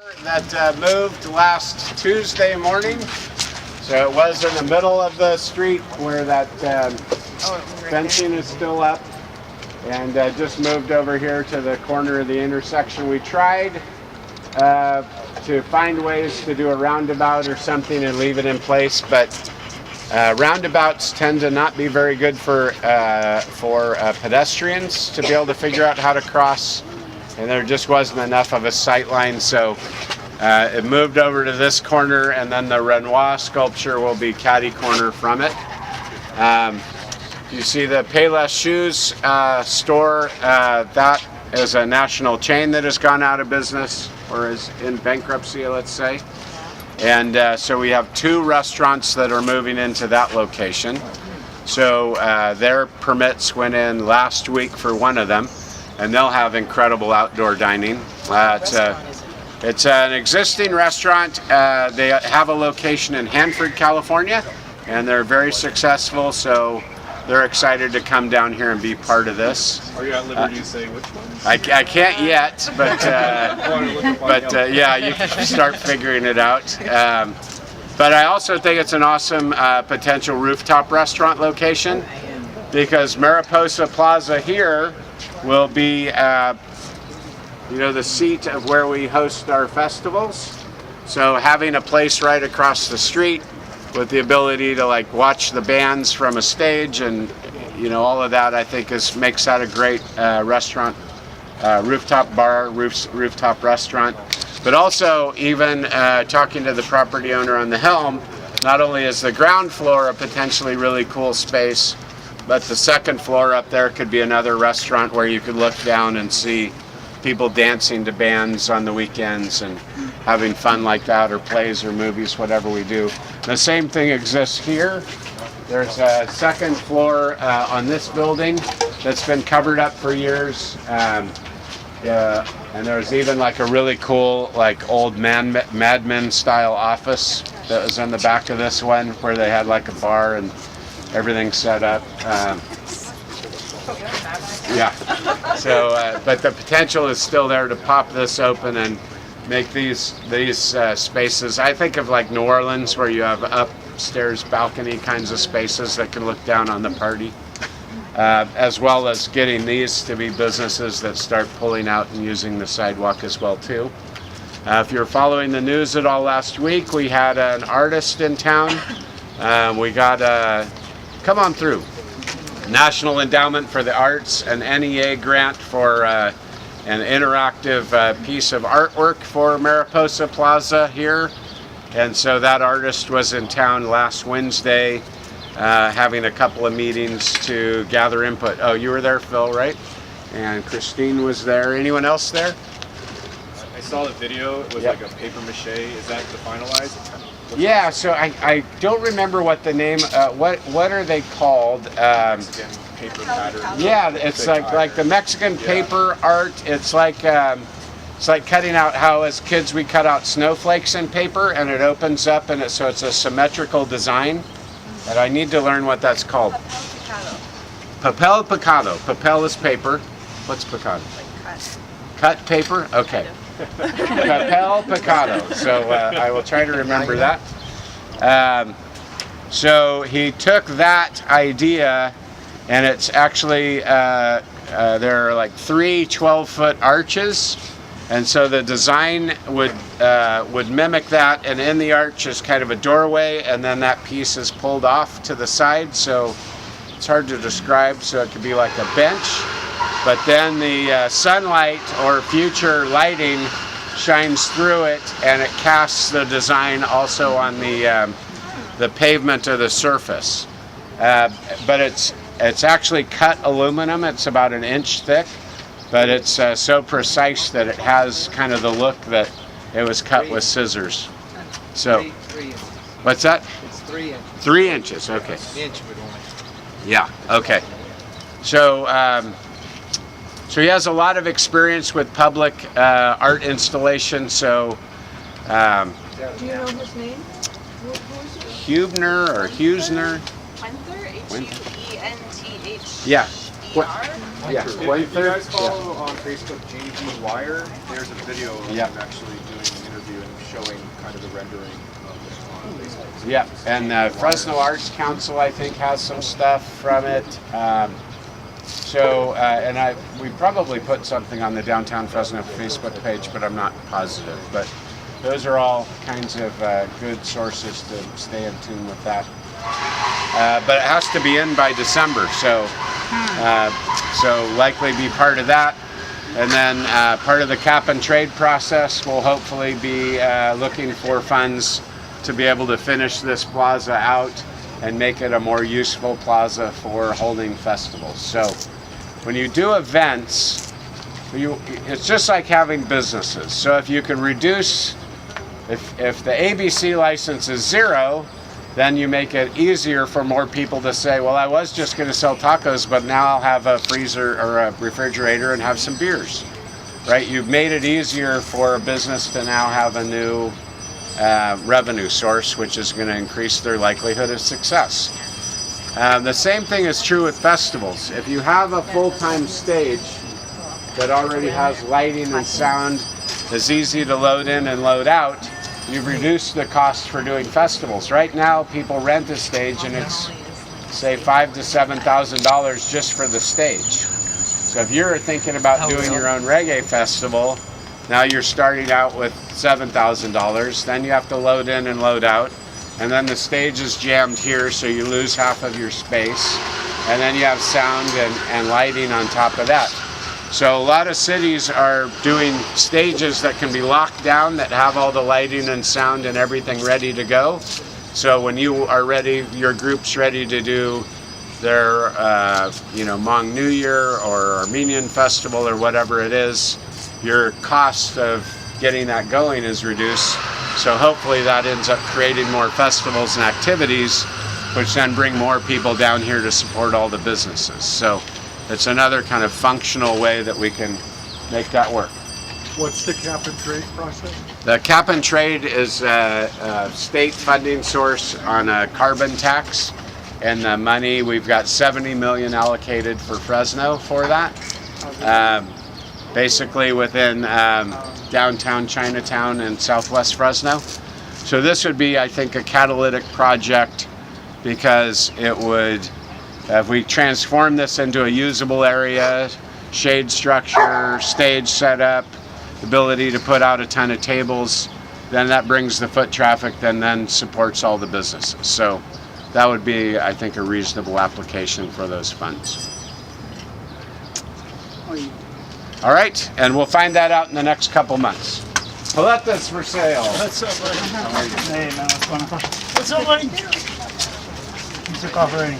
That moved last Tuesday morning, so it was in the middle of the street where that fencing is still up, and just moved over here to the corner of the intersection. We tried to find ways to do a roundabout or something and leave it in place, but roundabouts tend to not be very good for pedestrians to be able to figure out how to cross, and there just wasn't enough of a sight line, so it moved over to this corner, and then the Renoir sculpture will be catty corner from it. You see the Payless Shoes store, that is a national chain that has gone out of business, or is in bankruptcy, let's say. And so we have 2 restaurants that are moving into that location. So their permits went in last week for one of them, and they'll have incredible outdoor dining. It's an existing restaurant. They have a location in Hanford, California, and they're very successful, so they're excited to come down here and be part of this. Are you at liberty to say which one? I can't yet, but yeah, you can start figuring it out. But I also think it's an awesome potential rooftop restaurant location, because Mariposa Plaza here will be the seat of where we host our festivals. So having a place right across the street with the ability to like watch the bands from a stage and all of that, I think makes that a great restaurant, rooftop bar, rooftop restaurant. But also, even talking to the property owner on the helm, not only is the ground floor a potentially really cool space, but the second floor up there could be another restaurant where you could look down and see people dancing to bands on the weekends and having fun like that, or plays or movies, whatever we do. The same thing exists here. There's a second floor on this building that's been covered up for years. And there's even like a really cool, like old Mad Men style office that was in the back of this one, where they had like a bar and everything set up. Yeah. So, but the potential is still there to pop this open and make these spaces. I think of like New Orleans, where you have upstairs balcony kinds of spaces that can look down on the party, as well as getting these to be businesses that start pulling out and using the sidewalk as well too. If you're following the news at all last week, we had an artist in town. We got come on through. National Endowment for the Arts, an NEA grant for an interactive piece of artwork for Mariposa Plaza here. And so that artist was in town last Wednesday, having a couple of meetings to gather input. Oh, you were there, Phil, right? And Christine was there. Anyone else there? I saw the video. It was like a paper mache. Is that the finalized? Yeah, so I don't remember what the name, what are they called? Mexican paper pattern. Yeah, it's like the Mexican paper art. It's like cutting out how as kids we cut out snowflakes in paper, and it opens up, and so it's a symmetrical design. And I need to learn what that's called. Papel picado. Papel is paper. What's picado? Like cut paper? Okay. Papel picado. So I will try to remember that. So he took that idea, and it's actually there are like 3 12-foot arches, and so the design would mimic that, and in the arch is kind of a doorway, and then that piece is pulled off to the side, so it's hard to describe. So it could be like a bench, but then the sunlight or future lighting shines through it, and it casts the design also on the pavement of the surface. But it's actually cut aluminum. It's about 1 inch thick, but it's so precise that it has kind of the look that it was cut with scissors. So, what's that? It's 3 inches. 3 inches. Okay. An inch would only. Yeah. Okay. So. So he has a lot of experience with public art installation. So, Do you know his name? Who is it? Hubner or Husner? Wenther, H-U-E-N-T-H. Yeah. Yeah. If you guys Wenther? follow on Facebook JV Wire, there's a video of him actually doing an interview you and showing kind of the rendering of it on Facebook. Yeah, and Fresno Arts Council, I think, has some stuff from it. We probably put something on the Downtown Fresno Facebook page, but I'm not positive. But those are all kinds of good sources to stay in tune with that. But it has to be in by December, so likely be part of that. And then part of the cap and trade process will hopefully be looking for funds to be able to finish this plaza out and make it a more useful plaza for holding festivals. So when you do events, it's just like having businesses. So if you can reduce, if the ABC license is 0, then you make it easier for more people to say, well, I was just going to sell tacos, but now I'll have a freezer or a refrigerator and have some beers, right? You've made it easier for a business to now have a new revenue source, which is going to increase their likelihood of success. The same thing is true with festivals. If you have a full-time stage that already has lighting and sound, is easy to load in and load out, you've reduced the cost for doing festivals. Right now, people rent a stage and it's, say, $5,000 to $7,000 just for the stage. So if you're thinking about doing your own reggae festival, now you're starting out with $7,000, then you have to load in and load out, and then the stage is jammed here, so you lose half of your space, and then you have sound and lighting on top of that. So a lot of cities are doing stages that can be locked down, that have all the lighting and sound and everything ready to go. So when you are ready, your group's ready to do their Hmong New Year or Armenian festival or whatever it is, your cost of getting that going is reduced. So hopefully that ends up creating more festivals and activities, which then bring more people down here to support all the businesses. So it's another kind of functional way that we can make that work. What's the cap and trade process? The cap and trade is a state funding source on a carbon tax, and the money, we've got $70 million allocated for Fresno for that. Basically within downtown Chinatown and southwest Fresno. So this would be, I think, a catalytic project, because it would, if we transform this into a usable area, shade structure, stage setup, ability to put out a ton of tables, then that brings the foot traffic, then supports all the businesses. So that would be, I think, a reasonable application for those funds. All right, and we'll find that out in the next couple months. Paletas for sale. What's up, buddy? Hey, man, what's going on? What's up, buddy? You took off already.